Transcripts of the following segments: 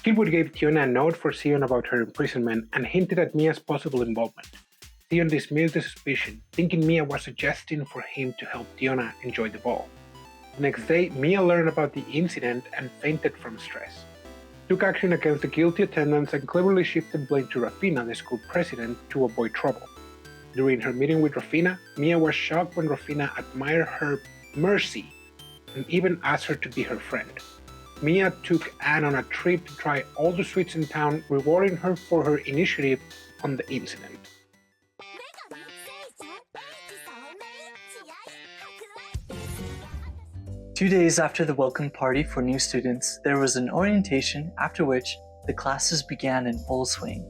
Keithwood gave Tiona a note for Sion about her imprisonment and hinted at Mia's possible involvement. Sion dismissed the suspicion, thinking Mia was suggesting for him to help Tiona enjoy the ball. The next day, Mia learned about the incident and fainted from stress. Took action against the guilty attendants and cleverly shifted blame to Rafina, the school president, to avoid trouble. During her meeting with Rafina, Mia was shocked when Rafina admired her mercy and even asked her to be her friend. Mia took Anne on a trip to try all the sweets in town, rewarding her for her initiative on the incident. Two days after the welcome party for new students, there was an orientation, after which the classes began in full swing.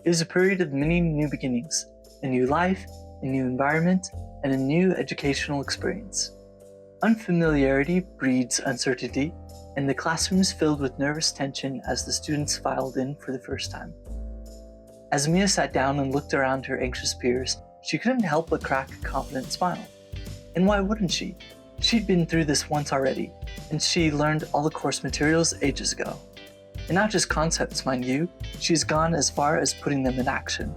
It was a period of many new beginnings, a new life, a new environment, and a new educational experience. Unfamiliarity breeds uncertainty, and the classrooms filled with nervous tension as the students filed in for the first time. As Mia sat down and looked around her anxious peers, she couldn't help but crack a confident smile. And why wouldn't she? She'd been through this once already, and she learned all the course materials ages ago. And not just concepts, mind you, she's gone as far as putting them in action.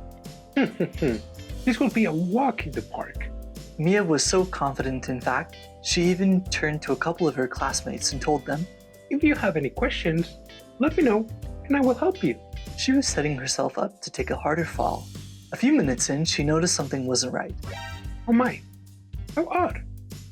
This will be a walk in the park. Mia was so confident, in fact, she even turned to a couple of her classmates and told them, "If you have any questions, let me know, and I will help you." She was setting herself up to take a harder fall. A few minutes in, she noticed something wasn't right. Oh my, how odd.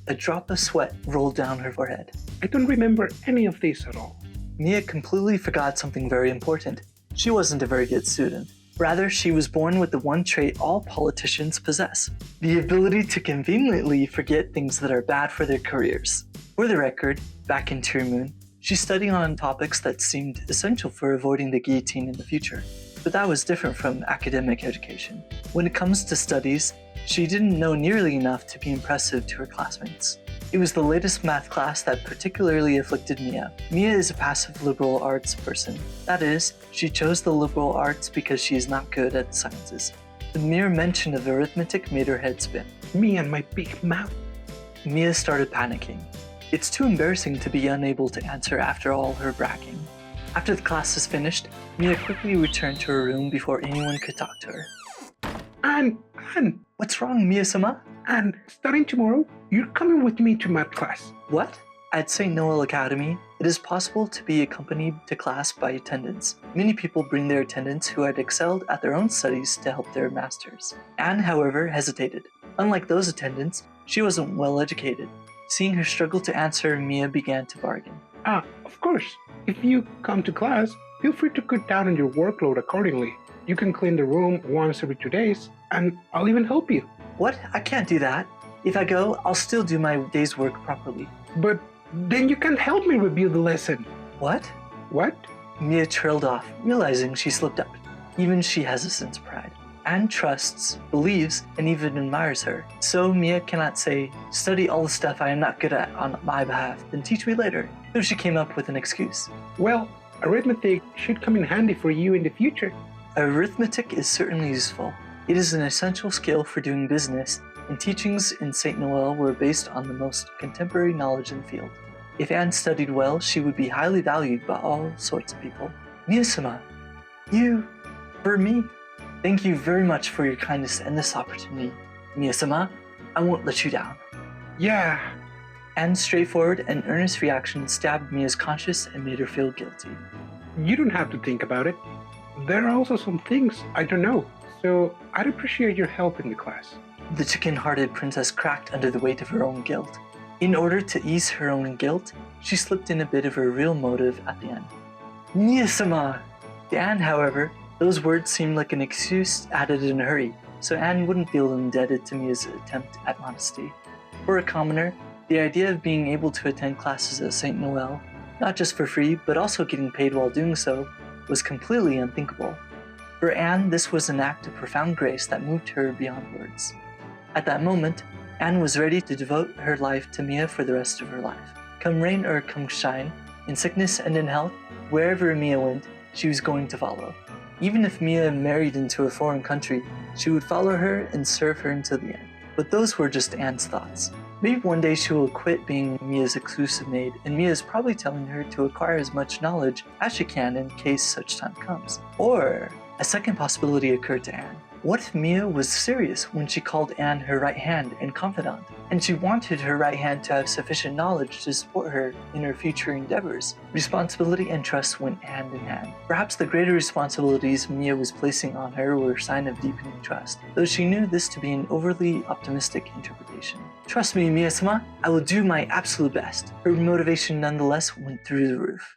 A drop of sweat rolled down her forehead. I don't remember any of this at all. Mia completely forgot something very important. She wasn't a very good student. Rather, she was born with the one trait all politicians possess, the ability to conveniently forget things that are bad for their careers. For the record, back in Tearmoon, she studied on topics that seemed essential for avoiding the guillotine in the future. But that was different from academic education. When it comes to studies, she didn't know nearly enough to be impressive to her classmates. It was the latest math class that particularly afflicted Mia. Mia is a passive liberal arts person. That is, she chose the liberal arts because she is not good at sciences. The mere mention of arithmetic made her head spin. Me and my big mouth. Mia started panicking. It's too embarrassing to be unable to answer after all her bragging. After the class is finished, Mia quickly returned to her room before anyone could talk to her. Anne, What's wrong, Mia-sama? Anne, starting tomorrow, you're coming with me to math class. What? At St. Noel Academy, it is possible to be accompanied to class by attendants. Many people bring their attendants who had excelled at their own studies to help their masters. Anne, however, hesitated. Unlike those attendants, she wasn't well educated. Seeing her struggle to answer, Mia began to bargain. Of course. If you come to class, feel free to cut down on your workload accordingly. You can clean the room once every 2 days, and I'll even help you. What? I can't do that. If I go, I'll still do my day's work properly. But then you can't help me review the lesson. What? What? Mia trailed off, realizing she slipped up. Even she has a sense of pride. Anne trusts, believes, and even admires her. So Mia cannot say, "Study all the stuff I am not good at on my behalf, then teach me later." So she came up with an excuse. Well, arithmetic should come in handy for you in the future. Arithmetic is certainly useful. It is an essential skill for doing business, and teachings in St. Noel were based on the most contemporary knowledge in the field. If Anne studied well, she would be highly valued by all sorts of people. Mia-sama, for me. Thank you very much for your kindness and this opportunity. Mia-sama, I won't let you down. Yeah. Anne's straightforward and earnest reaction stabbed Mia's conscience and made her feel guilty. You don't have to think about it. There are also some things I don't know, so I'd appreciate your help in the class. The chicken-hearted princess cracked under the weight of her own guilt. In order to ease her own guilt, she slipped in a bit of her real motive at the end. Mia-sama! To Anne, however, those words seemed like an excuse added in a hurry, so Anne wouldn't feel indebted to Mia's attempt at modesty. For a commoner, the idea of being able to attend classes at St. Noel, not just for free, but also getting paid while doing so, was completely unthinkable. For Anne, this was an act of profound grace that moved her beyond words. At that moment, Anne was ready to devote her life to Mia for the rest of her life. Come rain or come shine, in sickness and in health, wherever Mia went, she was going to follow. Even if Mia married into a foreign country, she would follow her and serve her until the end. But those were just Anne's thoughts. Maybe one day she will quit being Mia's exclusive maid, and Mia is probably telling her to acquire as much knowledge as she can in case such time comes. Or a second possibility occurred to Anne. What if Mia was serious when she called Anne her right hand and confidant, and she wanted her right hand to have sufficient knowledge to support her in her future endeavors? Responsibility and trust went hand in hand. Perhaps the greater responsibilities Mia was placing on her were a sign of deepening trust, though she knew this to be an overly optimistic interpretation. Trust me, Mia-sama, I will do my absolute best. Her motivation nonetheless went through the roof.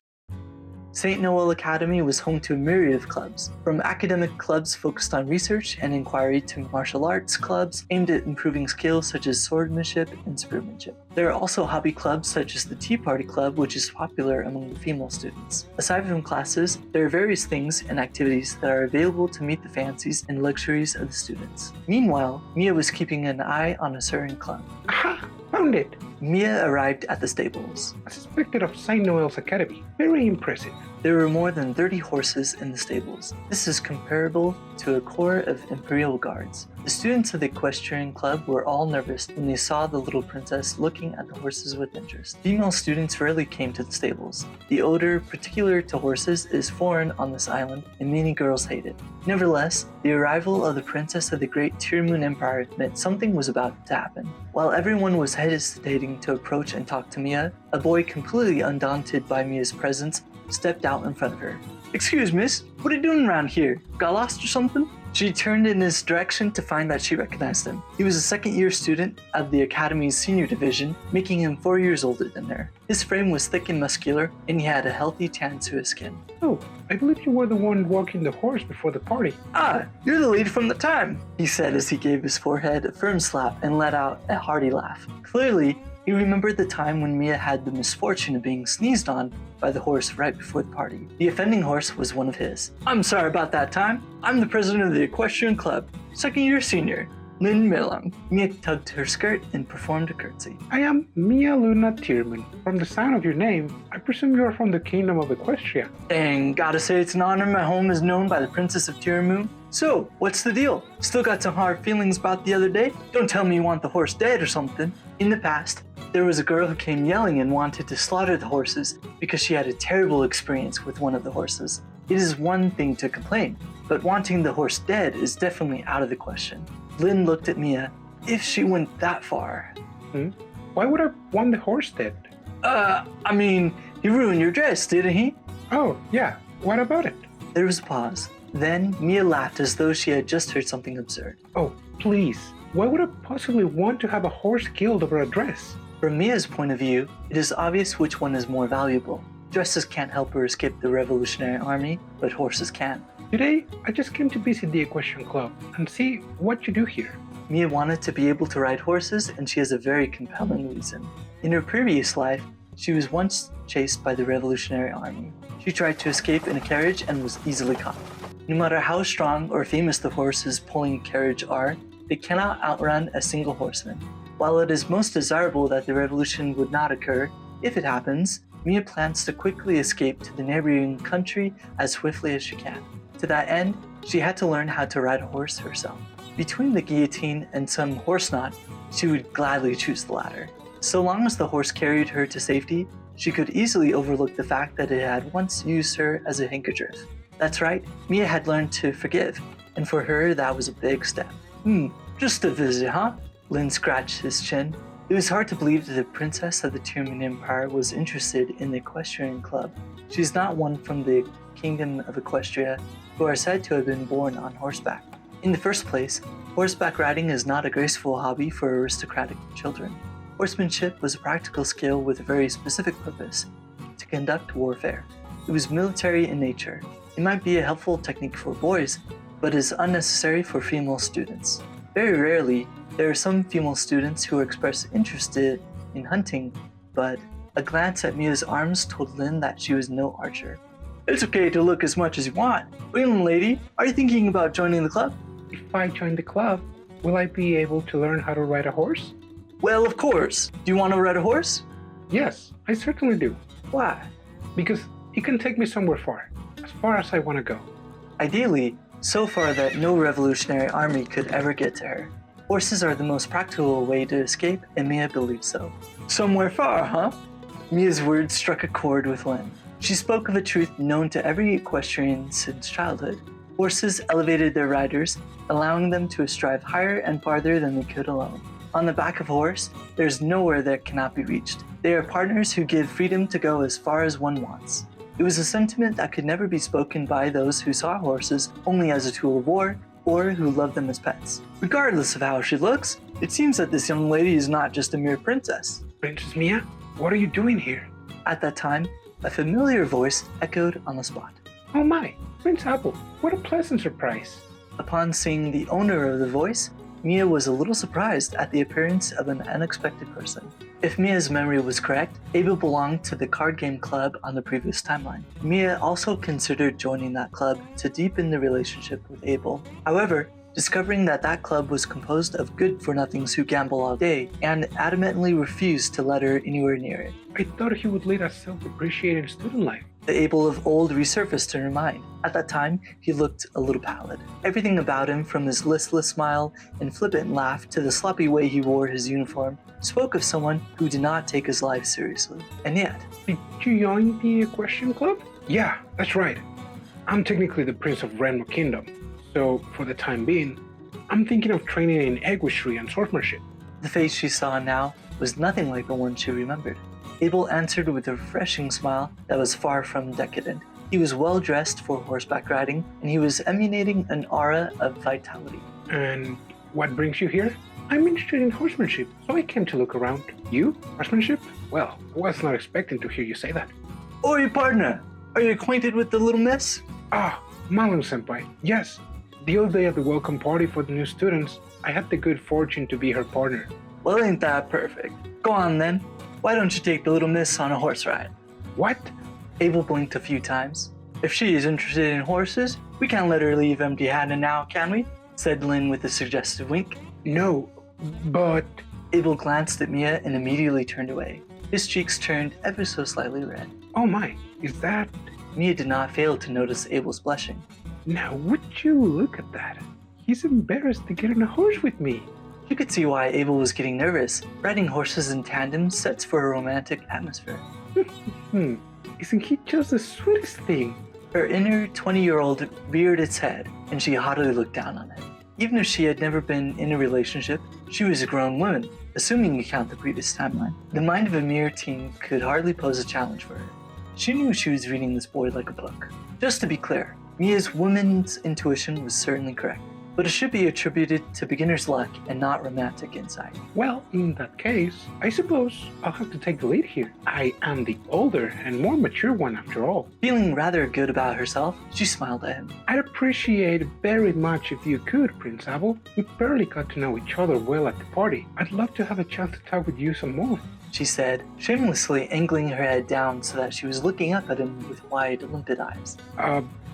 St. Noel Academy was home to a myriad of clubs, from academic clubs focused on research and inquiry to martial arts clubs aimed at improving skills such as swordsmanship and spearmanship. There are also hobby clubs such as the Tea Party Club, which is popular among the female students. Aside from classes, there are various things and activities that are available to meet the fancies and luxuries of the students. Meanwhile, Mia was keeping an eye on a certain club. Aha! Found it! Mia arrived at the stables. I suspected of St. Noel's Academy. Very impressive. There were more than 30 horses in the stables. This is comparable to a corps of imperial guards. The students of the equestrian club were all nervous when they saw the little princess looking at the horses with interest. Female students rarely came to the stables. The odor particular to horses is foreign on this island, and many girls hate it. Nevertheless, the arrival of the princess of the great Tearmoon Empire meant something was about to happen. While everyone was hesitating to approach and talk to Mia, a boy completely undaunted by Mia's presence stepped out in front of her. "Excuse miss, what are you doing around here? Got lost or something?" She turned in his direction to find that she recognized him. He was a second-year student of the Academy's senior division, making him 4 years older than her. His frame was thick and muscular, and he had a healthy tan to his skin. Oh, I believe you were the one walking the horse before the party. "Ah, you're the lady from the time," he said as he gave his forehead a firm slap and let out a hearty laugh. Clearly, he remembered the time when Mia had the misfortune of being sneezed on by the horse right before the party. The offending horse was one of his. "I'm sorry about that time. I'm the president of the equestrian club, second-year senior, Lin Milang." Mia tugged her skirt and performed a curtsy. I am Mia Luna Tearmoon. From the sound of your name, I presume you are from the kingdom of Equestria. Dang, gotta say it's an honor my home is known by the Princess of Tearmoon. So, what's the deal? Still got some hard feelings about the other day? Don't tell me you want the horse dead or something. In the past, there was a girl who came yelling and wanted to slaughter the horses because she had a terrible experience with one of the horses. It is one thing to complain, but wanting the horse dead is definitely out of the question. Lin looked at Mia. If she went that far. Why would I want the horse dead? I mean, he ruined your dress, didn't he? Oh, yeah. What about it? There was a pause. Then Mia laughed as though she had just heard something absurd. Oh, please. Why would I possibly want to have a horse killed over a dress? From Mia's point of view, it is obvious which one is more valuable. Dresses can't help her escape the Revolutionary Army, but horses can. Today, I just came to visit the Equestrian Club and see what you do here. Mia wanted to be able to ride horses, and she has a very compelling reason. In her previous life, she was once chased by the Revolutionary Army. She tried to escape in a carriage and was easily caught. No matter how strong or famous the horses pulling a carriage are, they cannot outrun a single horseman. While it is most desirable that the revolution would not occur, if it happens, Mia plans to quickly escape to the neighboring country as swiftly as she can. To that end, she had to learn how to ride a horse herself. Between the guillotine and some horse knot, she would gladly choose the latter. So long as the horse carried her to safety, she could easily overlook the fact that it had once used her as a handkerchief. That's right, Mia had learned to forgive, and for her that was a big step. Just a visit, huh? Lin scratched his chin. It was hard to believe that the princess of the Tearmoon Empire was interested in the equestrian club. She's not one from the kingdom of Equestria who are said to have been born on horseback. In the first place, horseback riding is not a graceful hobby for aristocratic children. Horsemanship was a practical skill with a very specific purpose, to conduct warfare. It was military in nature. It might be a helpful technique for boys, but is unnecessary for female students. Very rarely, there are some female students who express interest in hunting, but a glance at Mia's arms told Lin that she was no archer. It's okay to look as much as you want. Young lady, are you thinking about joining the club? If I join the club, will I be able to learn how to ride a horse? Well, of course. Do you want to ride a horse? Yes, I certainly do. Why? Because it can take me somewhere far as I want to go. Ideally, so far that no revolutionary army could ever get to her. Horses are the most practical way to escape, and Mia believes so. Somewhere far, huh? Mia's words struck a chord with Lynn. She spoke of a truth known to every equestrian since childhood. Horses elevated their riders, allowing them to strive higher and farther than they could alone. On the back of a horse, there is nowhere that cannot be reached. They are partners who give freedom to go as far as one wants. It was a sentiment that could never be spoken by those who saw horses only as a tool of war, or who loved them as pets. Regardless of how she looks, it seems that this young lady is not just a mere princess. Princess Mia, what are you doing here? At that time, a familiar voice echoed on the spot. Oh my, Prince Apple, what a pleasant surprise. Upon seeing the owner of the voice, Mia was a little surprised at the appearance of an unexpected person. If Mia's memory was correct, Abel belonged to the card game club on the previous timeline. Mia also considered joining that club to deepen the relationship with Abel. However, discovering that that club was composed of good-for-nothings who gamble all day and adamantly refused to let her anywhere near it. I thought he would lead a self-appreciating student life. The Abel of old resurfaced in her mind. At that time, he looked a little pallid. Everything about him, from his listless smile and flippant laugh to the sloppy way he wore his uniform, spoke of someone who did not take his life seriously. And yet... Did you join the equestrian club? Yeah, that's right. I'm technically the Prince of Renmo Kingdom, so for the time being, I'm thinking of training in equestrian and swordsmanship. The face she saw now was nothing like the one she remembered. Abel answered with a refreshing smile that was far from decadent. He was well dressed for horseback riding, and he was emanating an aura of vitality. And what brings you here? I'm interested in horsemanship, so I came to look around. You? Horsemanship? Well, I was not expecting to hear you say that. Oi, partner! Are you acquainted with the little miss? Ah, Malon-senpai, yes. The other day at the welcome party for the new students, I had the good fortune to be her partner. Well, ain't that perfect? Go on then. Why don't you take the little miss on a horse ride? What? Abel blinked a few times. If she is interested in horses, we can't let her leave empty-handed now, can we? Said Lynn with a suggestive wink. No, but... Abel glanced at Mia and immediately turned away. His cheeks turned ever so slightly red. Oh my, is that... Mia did not fail to notice Abel's blushing. Now would you look at that? He's embarrassed to get on a horse with me. You could see why Abel was getting nervous. Riding horses in tandem sets for a romantic atmosphere. Isn't he just the sweetest thing? Her inner 20-year-old reared its head, and she haughtily looked down on him. Even if she had never been in a relationship, she was a grown woman, assuming you count the previous timeline. The mind of a mere teen could hardly pose a challenge for her. She knew she was reading this boy like a book. Just to be clear, Mia's woman's intuition was certainly correct, but it should be attributed to beginner's luck and not romantic insight. Well, in that case, I suppose I'll have to take the lead here. I am the older and more mature one after all. Feeling rather good about herself, she smiled at him. I'd appreciate very much if you could, Prince Abel. We barely got to know each other well at the party. I'd love to have a chance to talk with you some more, she said, shamelessly angling her head down so that she was looking up at him with wide, limpid eyes.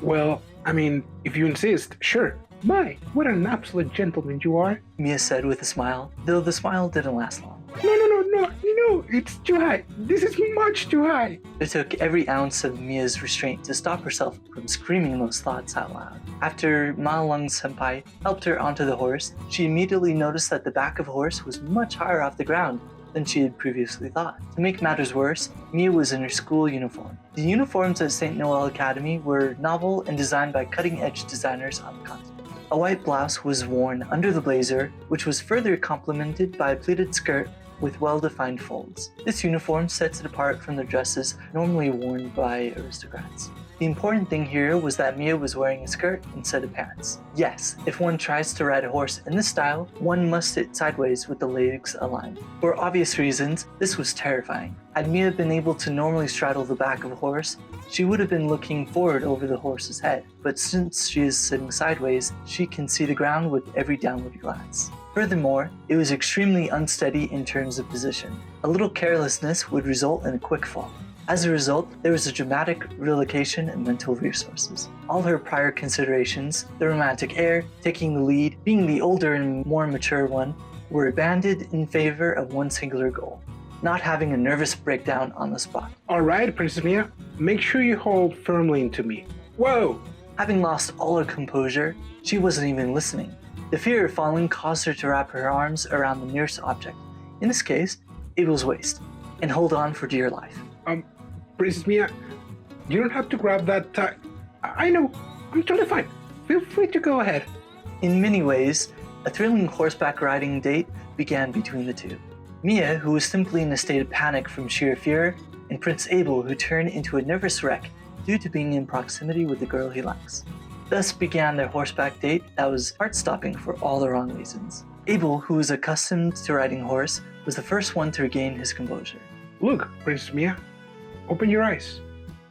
Well, I mean, if you insist, sure. My, what an absolute gentleman you are, Mia said with a smile, though the smile didn't last long. No, it's too high. This is much too high. It took every ounce of Mia's restraint to stop herself from screaming those thoughts out loud. After Ma-Lung-senpai helped her onto the horse, she immediately noticed that the back of the horse was much higher off the ground than she had previously thought. To make matters worse, Mia was in her school uniform. The uniforms at St. Noel Academy were novel and designed by cutting-edge designers on the continent. A white blouse was worn under the blazer, which was further complemented by a pleated skirt with well-defined folds. This uniform sets it apart from the dresses normally worn by aristocrats. The important thing here was that Mia was wearing a skirt instead of pants. Yes, if one tries to ride a horse in this style, one must sit sideways with the legs aligned. For obvious reasons, this was terrifying. Had Mia been able to normally straddle the back of a horse, she would have been looking forward over the horse's head, but since she is sitting sideways, she can see the ground with every downward glance. Furthermore, it was extremely unsteady in terms of position. A little carelessness would result in a quick fall. As a result, there was a dramatic relocation in mental resources. All her prior considerations, the romantic air, taking the lead, being the older and more mature one, were abandoned in favor of one singular goal: not having a nervous breakdown on the spot. All right, Princess Mia, make sure you hold firmly into me. Whoa! Having lost all her composure, she wasn't even listening. The fear of falling caused her to wrap her arms around the nearest object, in this case, Abel's waist, and hold on for dear life. Princess Mia, you don't have to grab that. I know, I'm totally fine. Feel free to go ahead. In many ways, a thrilling horseback riding date began between the two. Mia, who was simply in a state of panic from sheer fear, and Prince Abel, who turned into a nervous wreck due to being in proximity with the girl he likes. Thus began their horseback date that was heart-stopping for all the wrong reasons. Abel, who was accustomed to riding horse, was the first one to regain his composure. Look, Princess Mia, open your eyes.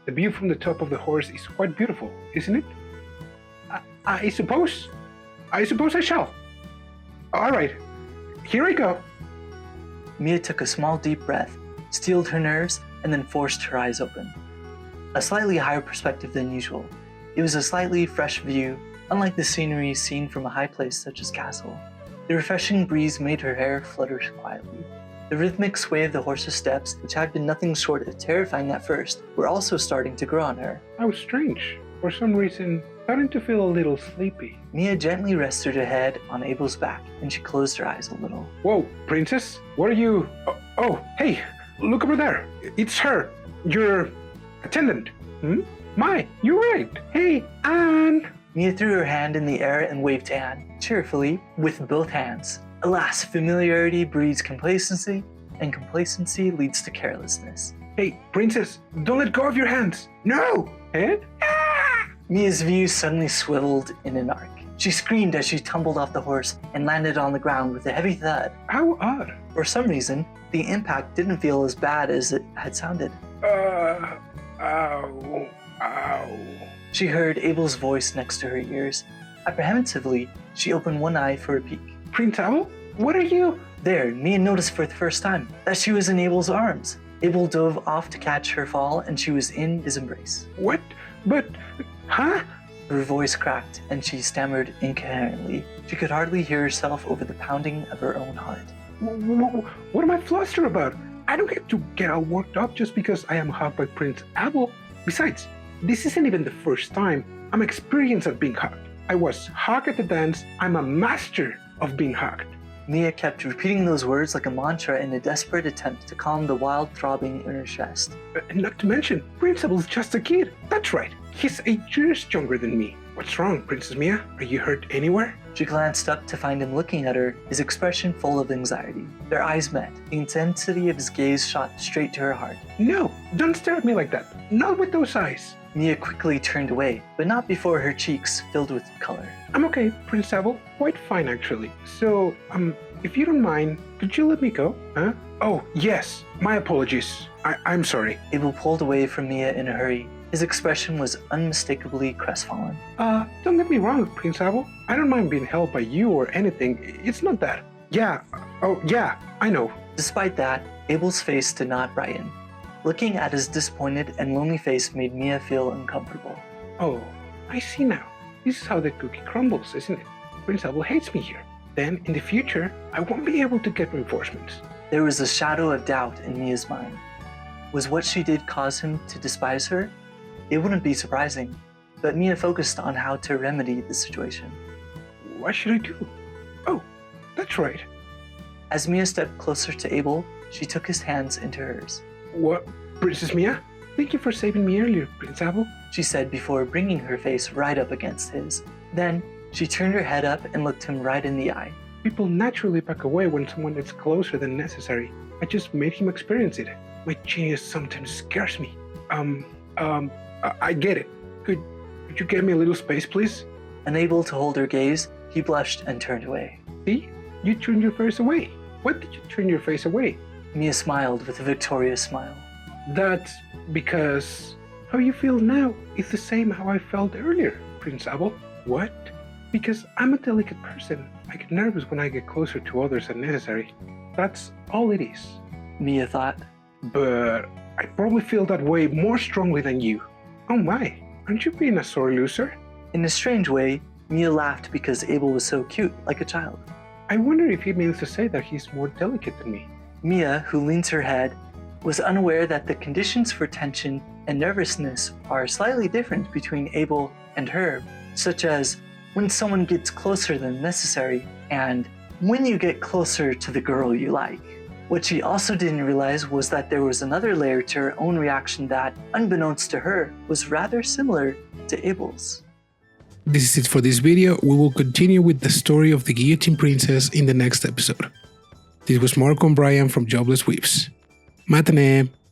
The view from the top of the horse is quite beautiful, isn't it? I suppose I shall. All right, here I go. Mia took a small deep breath, steeled her nerves, and then forced her eyes open. A slightly higher perspective than usual. It was a slightly fresh view, unlike the scenery seen from a high place such as castle. The refreshing breeze made her hair flutter quietly. The rhythmic sway of the horse's steps, which had been nothing short of terrifying at first, were also starting to grow on her. How strange. For some reason, starting to feel a little sleepy. Mia gently rested her head on Abel's back, and she closed her eyes a little. Whoa, Princess, what are you? Oh, hey, look over there. It's her, your attendant. My, you're right. Hey, Anne. Mia threw her hand in the air and waved to Anne, cheerfully, with both hands. Alas, familiarity breeds complacency, and complacency leads to carelessness. Hey, Princess, don't let go of your hands. No! Eh? Ah! Mia's view suddenly swiveled in an arc. She screamed as she tumbled off the horse and landed on the ground with a heavy thud. How odd. For some reason, the impact didn't feel as bad as it had sounded. Ow. She heard Abel's voice next to her ears. Apprehensively, she opened one eye for a peek. Prince Abel? What are you? There, Mia noticed for the first time that she was in Abel's arms. Abel dove off to catch her fall, and she was in his embrace. What? But, huh? Her voice cracked, and she stammered incoherently. She could hardly hear herself over the pounding of her own heart. What am I flustered about? I don't get to get all worked up just because I am hugged by Prince Abel. Besides, this isn't even the first time I'm experienced at being hugged. I was hugged at the dance. I'm a master of being hugged. Mia kept repeating those words like a mantra in a desperate attempt to calm the wild throbbing in her chest. And not to mention, Prince Abel's just a kid. That's right. He's 8 years younger than me. What's wrong, Princess Mia? Are you hurt anywhere? She glanced up to find him looking at her, his expression full of anxiety. Their eyes met. The intensity of his gaze shot straight to her heart. No, don't stare at me like that. Not with those eyes. Mia quickly turned away, but not before her cheeks filled with color. I'm okay, Prince Abel. Quite fine, actually. So, if you don't mind, could you let me go? Huh? Oh, yes. My apologies. I'm sorry. Abel pulled away from Mia in a hurry. His expression was unmistakably crestfallen. Don't get me wrong, Prince Abel. I don't mind being held by you or anything. It's not that. Yeah. Oh, yeah. I know. Despite that, Abel's face did not brighten. Looking at his disappointed and lonely face made Mia feel uncomfortable. Oh, I see now. This is how the cookie crumbles, isn't it? Prince Abel hates me here. Then, in the future, I won't be able to get reinforcements. There was a shadow of doubt in Mia's mind. Was what she did cause him to despise her? It wouldn't be surprising, but Mia focused on how to remedy the situation. What should I do? Oh, that's right. As Mia stepped closer to Abel, she took his hands into hers. What, Princess Mia? Thank you for saving me earlier, Prince Abel, she said before bringing her face right up against his. Then, she turned her head up and looked him right in the eye. People naturally back away when someone is closer than necessary. I just made him experience it. My genius sometimes scares me. I get it. Could you give me a little space, please? Unable to hold her gaze, he blushed and turned away. See? You turned your face away. Why did you turn your face away? Mia smiled with a victorious smile. That's because how you feel now is the same how I felt earlier, Prince Abel. What? Because I'm a delicate person. I get nervous when I get closer to others than necessary. That's all it is. Mia thought. But I probably feel that way more strongly than you. Oh my, aren't you being a sore loser? In a strange way, Mia laughed because Abel was so cute, like a child. I wonder if he means to say that he's more delicate than me. Mia, who leans her head, was unaware that the conditions for tension and nervousness are slightly different between Abel and her, such as when someone gets closer than necessary, and when you get closer to the girl you like. What she also didn't realize was that there was another layer to her own reaction that, unbeknownst to her, was rather similar to Abel's. This is it for this video. We will continue with the story of the Guillotine Princess in the next episode. This was Mark O'Brien from Jobless Weaves. Matane!